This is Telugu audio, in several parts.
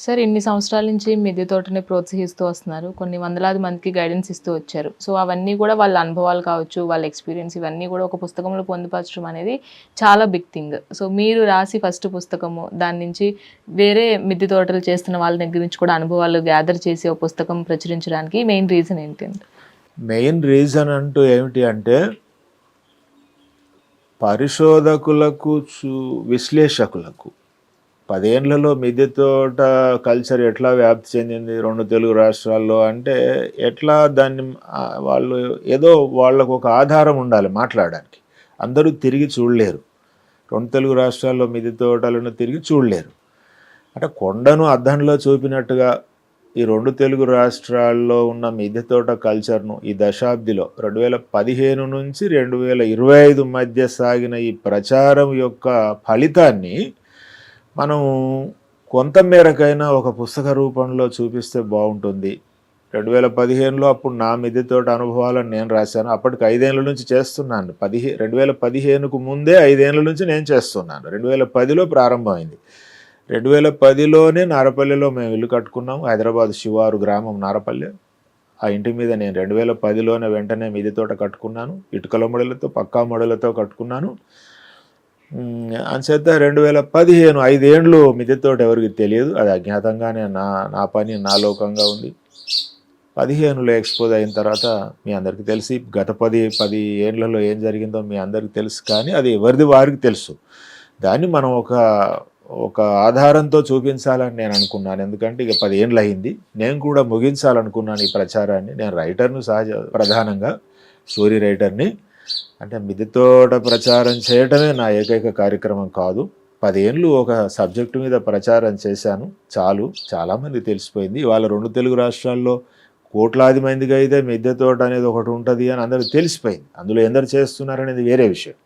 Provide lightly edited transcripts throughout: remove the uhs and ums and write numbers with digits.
సార్ ఇన్ని సంవత్సరాల నుంచి మిద్దె తోటని ప్రోత్సహిస్తూ వస్తున్నారు. కొన్ని వందలాది మందికి గైడెన్స్ ఇస్తూ వచ్చారు. సో అవన్నీ కూడా వాళ్ళ అనుభవాలు కావచ్చు, వాళ్ళ ఎక్స్‌పీరియన్స్ ఇవన్నీ కూడా ఒక పుస్తకంలో పొందుపరచడం అనేది చాలా బిగ్ థింగ్. సో మీరు రాసి ఫస్ట్ పుస్తకము, దాని నుంచి వేరే మిద్దె తోటలు చేస్తున్న వాళ్ళ దగ్గర నుంచి కూడా అనుభవాలు గ్యాదర్ చేసి ఒక పుస్తకం ప్రచురించడానికి మెయిన్ రీజన్ ఏంటండి? మెయిన్ రీజన్ అంటూ ఏమిటి అంటే పరిశోధకులకు, విశ్లేషకులకు 10 ఏళ్లలో మిద్దె తోట కల్చర్ ఎట్లా వ్యాప్తి చెందింది 2 తెలుగు రాష్ట్రాల్లో అంటే ఎట్లా దాన్ని వాళ్ళు ఏదో వాళ్ళకు ఒక ఆధారం ఉండాలి మాట్లాడడానికి. అందరూ తిరిగి చూడలేరు. 2 తెలుగు రాష్ట్రాల్లో మిద్దె తోటలను తిరిగి చూడలేరు. అంటే కొండను అద్దంలో చూపినట్టుగా ఈ 2 తెలుగు రాష్ట్రాల్లో ఉన్న మిద్దె తోట కల్చర్ను ఈ దశాబ్దిలో 2015 నుంచి 2025 మధ్య సాగిన ఈ ప్రచారం యొక్క ఫలితాన్ని మనం కొంతమేరకైనా ఒక పుస్తక రూపంలో చూపిస్తే బాగుంటుంది. 2015లో అప్పుడు నా మిద్దె తోట అనుభవాలను నేను రాశాను. అప్పటికి 5 ఏళ్ళ నుంచి చేస్తున్నాను. 2015కు ముందే 5 ఏళ్ళ నుంచి నేను చేస్తున్నాను. 2010లో ప్రారంభమైంది. 2010లోనే నారపల్లిలో మేము ఇల్లు కట్టుకున్నాము. హైదరాబాద్ శివారు గ్రామం నారపల్లి. ఆ ఇంటి మీద నేను 2010లోనే వెంటనే మిద్దె తోట కట్టుకున్నాను. ఇటుకల మడులతో, పక్కా మడులతో కట్టుకున్నాను. అంచేత 2015 5 ఏళ్ళు మిద్దె తోట ఎవరికి తెలియదు. అది అజ్ఞాతంగానే నా పని నా లోకంగా ఉంది. 15లో ఎక్స్పోజ్ అయిన తర్వాత మీ అందరికీ తెలిసి గత 10 ఏళ్లలో ఏం జరిగిందో మీ అందరికీ తెలుసు. కానీ అది ఎవరిది వారికి తెలుసు. దాన్ని మనం ఒక ఆధారంతో చూపించాలని నేను అనుకున్నాను. ఎందుకంటే ఇక 10 ఏళ్ళు అయింది. నేను కూడా ముగించాలనుకున్నాను ఈ ప్రచారాన్ని. నేను రైటర్ను ప్రధానంగా స్టోరీ రైటర్ని. అంటే మిద్దె తోట ప్రచారం చేయటమే నా ఏకైక కార్యక్రమం కాదు. 10 ఏళ్ళు ఒక సబ్జెక్టు మీద ప్రచారం చేశాను. చాలామంది తెలిసిపోయింది. ఇవాళ 2 తెలుగు రాష్ట్రాల్లో కోట్లాది మందికి అయితే మిద్దె తోట అనేది ఒకటి ఉంటుంది అని అందరికీ తెలిసిపోయింది. అందులో ఎందరు చేస్తున్నారనేది వేరే విషయం.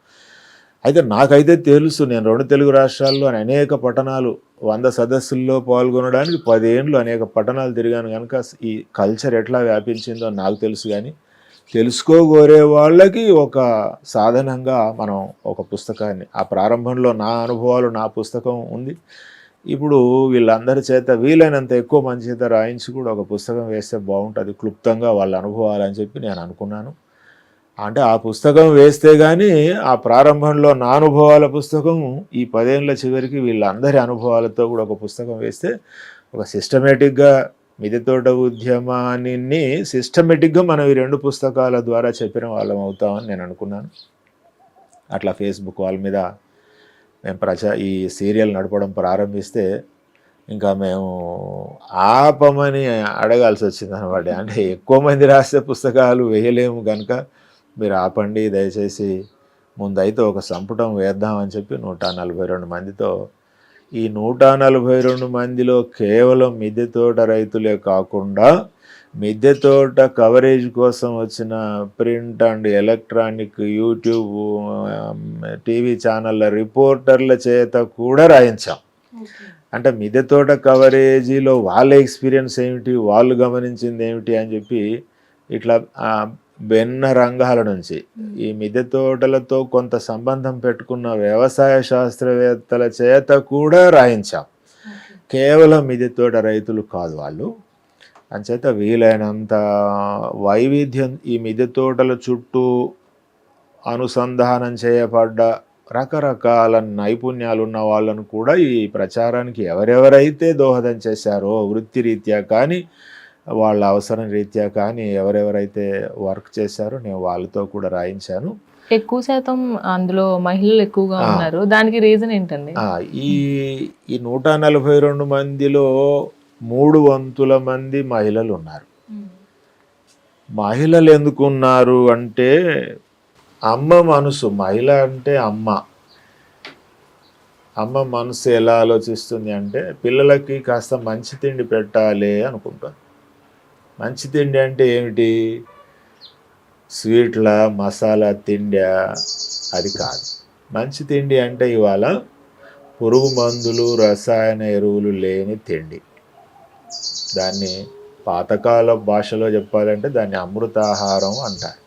అయితే నాకైతే తెలుసు, నేను 2 తెలుగు రాష్ట్రాల్లో అనేక పట్టణాలు 100 సదస్సుల్లో పాల్గొనడానికి 10 ఏళ్ళు అనేక పట్టణాలు తిరిగాను కనుక ఈ కల్చర్ ఎట్లా వ్యాపించిందో నాకు తెలుసు. కానీ తెలుసుకోగోరే వాళ్ళకి ఒక సాధనంగా మనం ఒక పుస్తకాన్ని, ఆ ప్రారంభంలో నా అనుభవాలు నా పుస్తకం ఉంది. ఇప్పుడు వీళ్ళందరి చేత వీలైనంత ఎక్కువ మంది చేత రాయించి కూడా ఒక పుస్తకం వేస్తే బాగుంటుంది క్లుప్తంగా వాళ్ళ అనుభవాలు అని చెప్పి నేను అనుకున్నాను. అంటే ఆ పుస్తకం వేస్తే కానీ ఆ ప్రారంభంలో నా అనుభవాల పుస్తకం ఈ 10 ఏళ్ళ చివరికి వీళ్ళందరి అనుభవాలతో కూడా ఒక పుస్తకం వేస్తే ఒక సిస్టమేటిక్గా మిద్దె తోట ఉద్యమాన్ని సిస్టమేటిక్గా మనం ఈ 2 పుస్తకాల ద్వారా చెప్పిన వాళ్ళం అవుతామని నేను అనుకున్నాను. అట్లా ఫేస్బుక్ వాళ్ళ మీద మేము ఈ సీరియల్ నడపడం ప్రారంభిస్తే ఇంకా మేము ఆపమని అడగాల్సి వచ్చింది అనమాట. అంటే ఎక్కువ మంది రాసే పుస్తకాలు వేయలేము కనుక మీరు ఆపండి దయచేసి, ముందైతే ఒక సంపుటం వేద్దామని చెప్పి 142 మందితో, ఈ 142 మందిలో కేవలం మిద్దె తోట రైతులే కాకుండా మిద్దె తోట కవరేజ్ కోసం వచ్చిన print and electronic, YouTube, TV ఛానళ్ళ రిపోర్టర్ల చేత కూడా రాయించాం. అంటే మిద్దె తోట కవరేజీలో వాళ్ళ ఎక్స్పీరియన్స్ ఏమిటి, వాళ్ళు గమనించింది ఏమిటి అని చెప్పి ఇట్లా భిన్న రంగాల నుంచి ఈ మిద్దె తోటలతో కొంత సంబంధం పెట్టుకున్న వ్యవసాయ శాస్త్రవేత్తల చేత కూడా రాయించాం. కేవలం మిద్దె తోట రైతులు కాదు వాళ్ళు. అంచేత వీలైనంత వైవిధ్యం ఈ మిద్దె తోటల చుట్టూ అనుసంధానం చేయబడ్డ రకరకాల నైపుణ్యాలు ఉన్న వాళ్ళను కూడా ఈ ప్రచారానికి ఎవరెవరైతే దోహదం చేశారో వృత్తిరీత్యా కానీ వాళ్ళ అవసరం రీత్యా కానీ ఎవరెవరైతే వర్క్ చేశారో నేను వాళ్ళతో కూడా రాయించాను. ఎక్కువ శాతం అందులో మహిళలు ఎక్కువగా ఉన్నారు. దానికి రీజన్ ఏంటండి? ఈ 142 మందిలో 3 మంది మహిళలు ఉన్నారు. మహిళలు ఎందుకు ఉన్నారు అంటే అమ్మ మనసు, మహిళ అంటే అమ్మ మనసు ఎలా ఆలోచిస్తుంది అంటే పిల్లలకి కాస్త మంచి తిండి పెట్టాలి అనుకుంటుంది. మంచి తిండి అంటే ఏమిటి, స్వీట్ల మసాలా తిండి అది కాదు. మంచి తిండి అంటే ఇవాళ పురుగు మందులు, రసాయన ఎరువులు లేని తిండి. దాన్ని పాతకాల భాషలో చెప్పాలంటే దాన్ని అమృతాహారం అంటారు.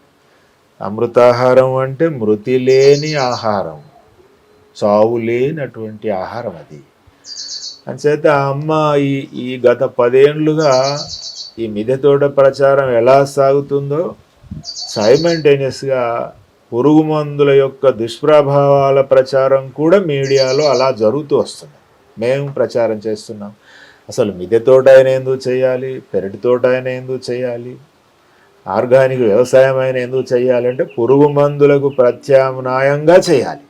అమృతాహారం అంటే మృతి లేని ఆహారం, చావు లేనటువంటి ఆహారం అది. అంచేత అమ్మ ఈ ఈ గత 10 ఏళ్ళుగా ఈ మిద్దె తోట ప్రచారం ఎలా సాగుతుందో సైమల్టేనియస్గా పురుగు మందుల యొక్క దుష్ప్రభావాల ప్రచారం కూడా మీడియాలో అలా జరుగుతూ వస్తుంది. మేము ప్రచారం చేస్తున్నాం. అసలు మిద్దె తోట అయినా ఎందుకు చేయాలి, పెరటి తోట అయినా ఎందుకు చేయాలి, ఆర్గానిక్ వ్యవసాయం అయినా ఎందుకు చేయాలి అంటే పురుగు మందులకు ప్రత్యామ్నాయంగా చేయాలి,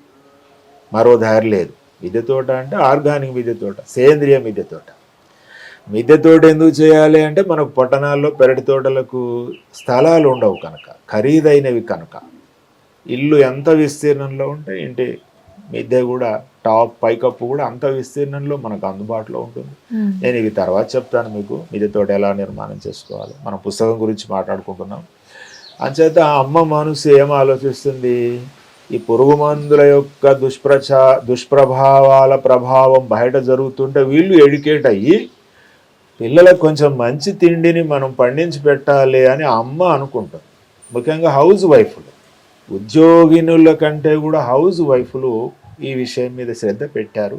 మరో దారి లేదు. మిద్దె తోట అంటే ఆర్గానిక్ మిద్దె తోట, సేంద్రియ మిద్దె తోట. మిద్దె తోట ఎందుకు చేయాలి అంటే మనకు పట్టణాల్లో పెరటి తోటలకు స్థలాలు ఉండవు కనుక, ఖరీదైనవి కనుక. ఇల్లు ఎంత విస్తీర్ణంలో ఉంటే ఇంటి మిద్దె కూడా టాప్ పైకప్పు కూడా అంత విస్తీర్ణంలో మనకు అందుబాటులో ఉంటుంది. నేను ఇవి తర్వాత చెప్తాను మీకు మిద్దె తోట ఎలా నిర్మాణం చేసుకోవాలి. మనం పుస్తకం గురించి మాట్లాడుకుంటున్నాం. అంచేత అమ్మ మనసు ఏం ఆలోచిస్తుంది, ఈ పురుగు మందుల యొక్క దుష్ప్రభావాల ప్రభావం బయట జరుగుతుంటే వీళ్ళు ఎడ్యుకేట్ అయ్యి పిల్లలకు కొంచెం మంచి తిండిని మనం పండించి పెట్టాలి అని అమ్మ అనుకుంటుంది. ముఖ్యంగా హౌస్ వైఫ్లు, ఉద్యోగినుల కంటే కూడా హౌస్ వైఫ్లు ఈ విషయం మీద శ్రద్ధ పెట్టారు.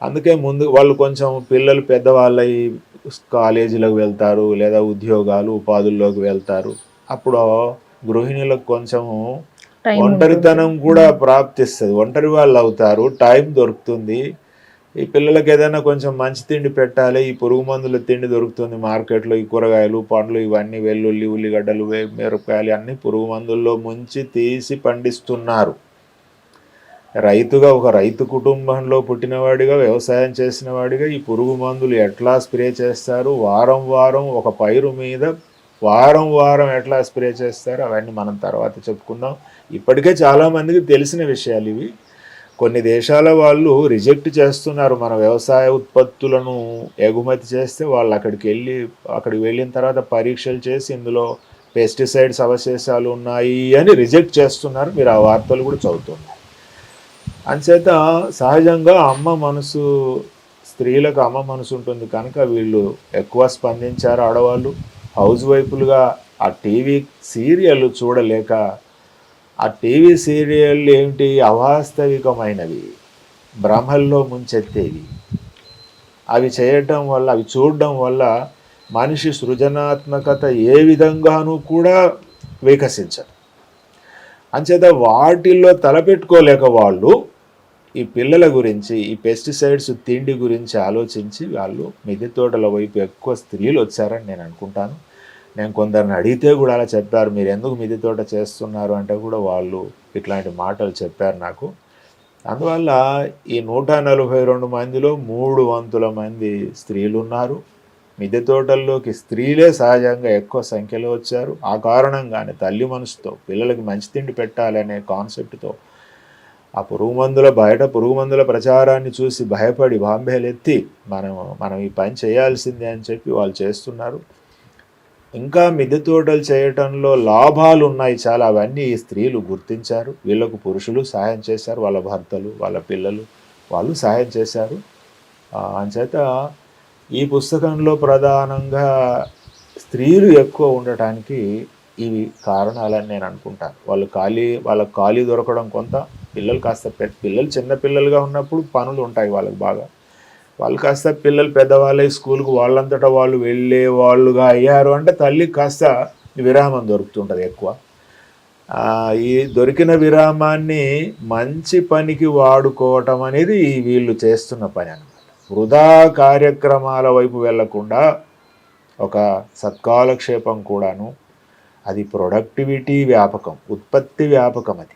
అందుకే ముందు వాళ్ళు కొంచెం పిల్లలు పెద్దవాళ్ళ కాలేజీలకు వెళ్తారు లేదా ఉద్యోగాలు ఉపాధుల్లోకి వెళ్తారు. అప్పుడు గృహిణులకు కొంచెము ఒంటరితనం కూడా ప్రాప్తిస్తుంది, ఒంటరి వాళ్ళు అవుతారు, టైం దొరుకుతుంది. ఈ పిల్లలకి ఏదైనా కొంచెం మంచి తిండి పెట్టాలి, ఈ పురుగు మందుల తిండి దొరుకుతుంది మార్కెట్లో, ఈ కూరగాయలు పండ్లు ఇవన్నీ వెల్లుల్లి ఉల్లిగడ్డలు మిరపకాయలు అన్నీ పురుగు మందుల్లో ముంచి తీసి పండిస్తున్నారు. రైతుగా ఒక రైతు కుటుంబంలో పుట్టినవాడిగా వ్యవసాయం చేసిన వాడిగా ఈ పురుగు మందులు ఎట్లా స్ప్రే చేస్తారు, వారం వారం ఒక పైరు మీద వారం వారం ఎట్లా స్ప్రే చేస్తారు అవన్నీ మనం తర్వాత చెప్పుకుందాం. ఇప్పటికే చాలామందికి తెలిసిన విషయాలు ఇవి. కొన్ని దేశాల వాళ్ళు రిజెక్ట్ చేస్తున్నారు మన వ్యవసాయ ఉత్పత్తులను ఎగుమతి చేస్తే. వాళ్ళు అక్కడికి వెళ్ళిన తర్వాత పరీక్షలు చేసి ఇందులో పెస్టిసైడ్స్ అవశేషాలు ఉన్నాయి అని రిజెక్ట్ చేస్తున్నారు. మీరు ఆ వార్తలు కూడా చదువుతున్నారు. అంచేత సహజంగా స్త్రీలకు అమ్మ మనసు ఉంటుంది కనుక వీళ్ళు ఎక్కువ స్పందించారు. ఆడవాళ్ళు హౌస్ వైఫ్లుగా ఆ టీవీ సీరియల్ చూడలేక, ఆ టీవీ సీరియల్ ఏమిటి అవాస్తవికమైనవి, భ్రమల్లో ముంచెత్తేవి, అవి చేయటం వల్ల అవి చూడడం వల్ల మనిషి సృజనాత్మకత ఏ విధంగానూ కూడా వికసించదు. అంచేత వాటిల్లో తలపెట్టుకోలేక వాళ్ళు ఈ పిల్లల గురించి ఈ పెస్టిసైడ్స్ తిండి గురించి ఆలోచించి వాళ్ళు మిద్దె తోటల వైపు ఎక్కువ స్త్రీలు వచ్చారని నేను అనుకుంటాను. నేను కొందరిని అడిగితే కూడా అలా చెప్పారు, మీరు ఎందుకు మిద్దె తోట చేస్తున్నారు అంటే కూడా వాళ్ళు ఇట్లాంటి మాటలు చెప్పారు నాకు. అందువల్ల ఈ 142 మందిలో 300 మంది స్త్రీలు ఉన్నారు. మిద్దె తోటల్లోకి స్త్రీలే సహజంగా ఎక్కువ సంఖ్యలో వచ్చారు. ఆ కారణంగానే తల్లి మనసుతో పిల్లలకి మంచి తిండి పెట్టాలనే కాన్సెప్ట్తో ఆ పురుగు మందుల ప్రచారాన్ని చూసి భయపడి బాంబేలెత్తి మనం ఈ పని చేయాల్సిందే అని చెప్పి వాళ్ళు చేస్తున్నారు. ఇంకా మిద్దె తోటలు చేయటంలో లాభాలు ఉన్నాయి చాలా, అవన్నీ ఈ స్త్రీలు గుర్తించారు. వీళ్ళకు పురుషులు సహాయం చేశారు, వాళ్ళ భర్తలు వాళ్ళ పిల్లలు వాళ్ళు సహాయం చేశారు. అంచేత ఈ పుస్తకంలో ప్రధానంగా స్త్రీలు ఎక్కువ ఉండటానికి ఇవి కారణాలని నేను అనుకుంటాను. వాళ్ళకి ఖాళీ దొరకడం కొంత, పిల్లలు కాస్త పిల్లలు చిన్నపిల్లలుగా ఉన్నప్పుడు పనులు ఉంటాయి వాళ్ళకి బాగా, వాళ్ళు కాస్త పిల్లలు పెద్దవాళ్ళే స్కూల్కి వాళ్ళంతటా వాళ్ళు వెళ్ళే వాళ్ళుగా అయ్యారు అంటే తల్లికి కాస్త విరామం దొరుకుతుంటుంది ఎక్కువ. ఈ దొరికిన విరామాన్ని మంచి పనికి వాడుకోవటం అనేది వీళ్ళు చేస్తున్న పని అన్నమాట. వృధా కార్యక్రమాల వైపు వెళ్లకుండా ఒక సత్కాలక్షేపం కూడాను. అది ప్రొడక్టివిటీ వ్యాపకం, ఉత్పత్తి వ్యాపకం. అది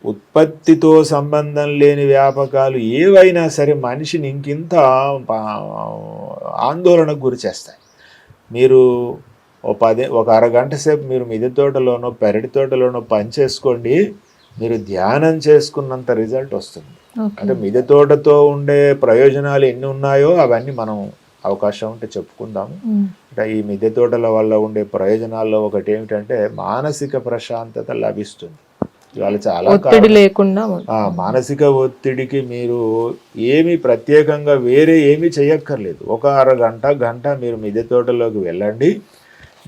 ఉత్పత్తితో సంబంధం లేని వ్యాపకాలు ఏవైనా సరే మనిషిని ఇంకింత ఆందోళనకు గురి చేస్తాయి. మీరు ఒక అరగంట సేపు మీరు మిద్దె తోటలోనో పెరటి తోటలోనో పని చేసుకోండి, మీరు ధ్యానం చేసుకున్నంత రిజల్ట్ వస్తుంది. అంటే మిద్దె తోటతో ఉండే ప్రయోజనాలు ఎన్ని ఉన్నాయో అవన్నీ మనం అవకాశం ఉంటే చెప్పుకుందాము. అంటే ఈ మిద్దె తోటల వల్ల ఉండే ప్రయోజనాల్లో ఒకటి ఏమిటంటే మానసిక ప్రశాంతత లభిస్తుంది. ఇవాళ చాలా ఒత్తిడి లేకుండా మానసిక ఒత్తిడికి మీరు ఏమి ప్రత్యేకంగా వేరే ఏమీ చేయక్కర్లేదు. ఒక గంట మీరు మిద్దె తోటలోకి వెళ్ళండి.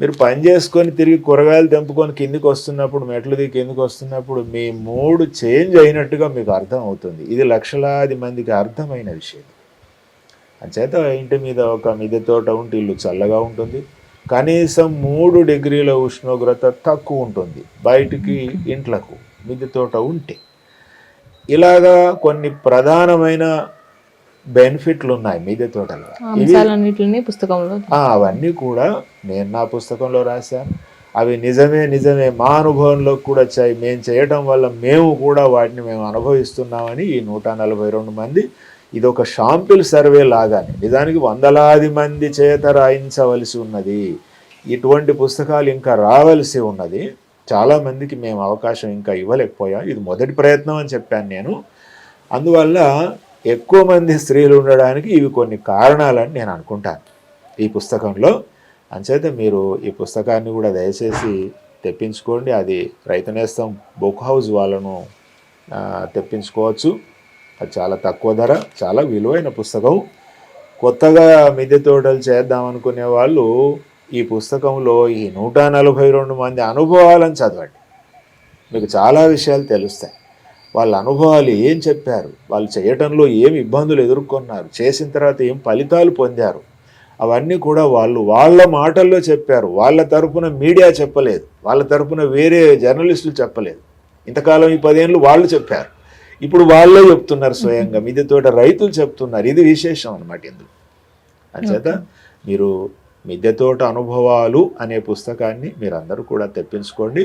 మీరు పని చేసుకొని తిరిగి కూరగాయలు తెంపుకొని కిందికి వస్తున్నప్పుడు, మెట్లు దిగి కిందికి వస్తున్నప్పుడు మీ మూడ్ చేంజ్ అయినట్టుగా మీకు అర్థం అవుతుంది. ఇది లక్షలాది మందికి అర్థమైన విషయం. అంచేత ఇంటి మీద ఒక మిద్దె తోట ఉంటే ఇల్లు చల్లగా ఉంటుంది, కనీసం 3 డిగ్రీల ఉష్ణోగ్రత తక్కువ ఉంటుంది బయటికి ఇంట్లకు మిద్దె తోట ఉంటే. ఇలాగా కొన్ని ప్రధానమైన బెనిఫిట్లు ఉన్నాయి మిద్దె తోటలో. అంశాలన్నిటిని పుస్తకంలో అవన్నీ కూడా నేను నా పుస్తకంలో రాశాను. అవి నిజమే మా అనుభవంలో కూడా వచ్చాయి. మేము చేయటం వల్ల మేము కూడా వాటిని మేము అనుభవిస్తున్నామని ఈ 142 మంది, ఇది ఒక షాంపిల్ సర్వే లాగానే, నిజానికి వందలాది మంది చేత రాయించవలసి ఉన్నది. ఇటువంటి పుస్తకాలు ఇంకా రావలసి ఉన్నది. చాలామందికి మేము అవకాశం ఇంకా ఇవ్వలేకపోయాం. ఇది మొదటి ప్రయత్నం అని చెప్పాను నేను. అందువల్ల ఎక్కువ మంది స్త్రీలు ఉండడానికి ఇవి కొన్ని కారణాలని నేను అనుకుంటాను ఈ పుస్తకంలో. అంచేత మీరు ఈ పుస్తకాన్ని కూడా దయచేసి తెప్పించుకోండి. అది రైతు నేస్తం బుక్ హౌస్ వాళ్ళను తెప్పించుకోవచ్చు. అది చాలా తక్కువ ధర, చాలా విలువైన పుస్తకం. కొత్తగా మిద్దె తోటలు చేద్దాం అనుకునే వాళ్ళు ఈ పుస్తకంలో ఈ 142 మంది అనుభవాలను చదవండి. మీకు చాలా విషయాలు తెలుస్తాయి. వాళ్ళ అనుభవాలు ఏం చెప్పారు, వాళ్ళు చేయటంలో ఏం ఇబ్బందులు ఎదుర్కొన్నారు, చేసిన తర్వాత ఏం ఫలితాలు పొందారు, అవన్నీ కూడా వాళ్ళు వాళ్ళ మాటల్లో చెప్పారు. వాళ్ళ తరపున మీడియా చెప్పలేదు, వాళ్ళ తరపున వేరే జర్నలిస్టులు చెప్పలేదు. ఇంతకాలం ఈ 10 ఏళ్ళు వాళ్ళు చెప్పారు, ఇప్పుడు వాళ్ళే చెప్తున్నారు స్వయంగా. మిద్దె తోట రైతులు చెప్తున్నారు. ఇది విశేషం అన్నమాట ఇందులో. అంచేత మీరు మిద్దె తోట అనుభవాలు అనే పుస్తకాన్ని మీరందరూ కూడా తెప్పించుకోండి.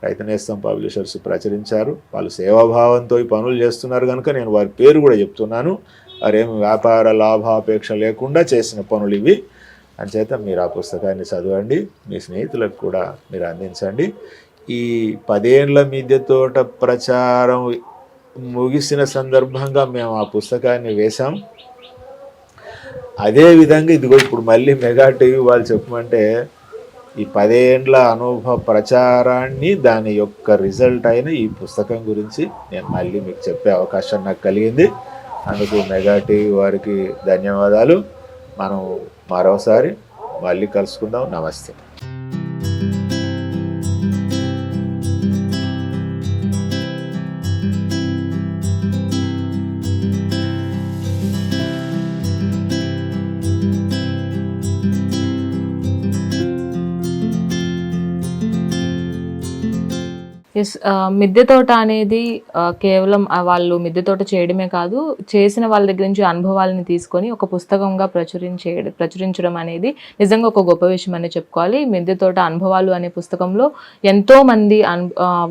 రైతు నేస్తం పబ్లిషర్స్ ప్రచురించారు. వాళ్ళు సేవాభావంతో ఈ పనులు చేస్తున్నారు కనుక నేను వారి పేరు కూడా చెప్తున్నాను. వారేమి వ్యాపార లాభాపేక్ష లేకుండా చేసిన పనులు ఇవి. అంచేత మీరు ఆ పుస్తకాన్ని చదవండి, మీ స్నేహితులకు కూడా మీరు అందించండి. ఈ 10 ఏళ్ల మిద్దె తోట ప్రచారం ముగిసిన సందర్భంగా మేము ఆ పుస్తకాన్ని వేశాం. అదేవిధంగా ఇదిగో ఇప్పుడు మళ్ళీ మెగా టీవీ వాళ్ళు చెప్పమంటే ఈ 10 ఏండ్ల అనుభవ ప్రచారాన్ని, దాని యొక్క రిజల్ట్ అయిన ఈ పుస్తకం గురించి నేను మళ్ళీ మీకు చెప్పే అవకాశం నాకు కలిగింది. అందుకు మెగా టీవీ వారికి ధన్యవాదాలు. మనం మరోసారి మళ్ళీ కలుసుకుందాం. నమస్తే. ఎస్, మిద్దె తోట అనేది కేవలం వాళ్ళు మిద్దె తోట చేయడమే కాదు, చేసిన వాళ్ళ దగ్గర నుంచి అనుభవాలని తీసుకొని ఒక పుస్తకంగా ప్రచురించడం అనేది నిజంగా ఒక గొప్ప విషయం అనే చెప్పుకోవాలి. మిద్దె తోట అనుభవాలు అనే పుస్తకంలో ఎంతో మంది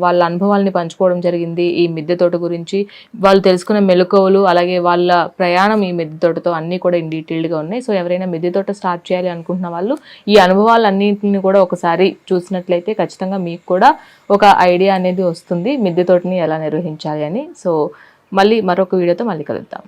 వాళ్ళ అనుభవాలని పంచుకోవడం జరిగింది. ఈ మిద్దె తోట గురించి వాళ్ళు తెలుసుకున్న మెలకువలు, అలాగే వాళ్ళ ప్రయాణం ఈ మిద్దె తోటతో అన్నీ కూడా ఇన్ డీటెయిల్డ్గా ఉన్నాయి. సో ఎవరైనా మిద్దె తోట స్టార్ట్ చేయాలి అనుకుంటున్న వాళ్ళు ఈ అనుభవాలన్నింటినీ కూడా ఒకసారి చూసినట్లయితే ఖచ్చితంగా మీకు కూడా ఒక ఐడియా అనేది వస్తుంది మిద్దె తోటని ఎలా నిర్వహించాలి అని. సో మళ్ళీ మరొక వీడియోతో మళ్ళీ కలుద్దాం.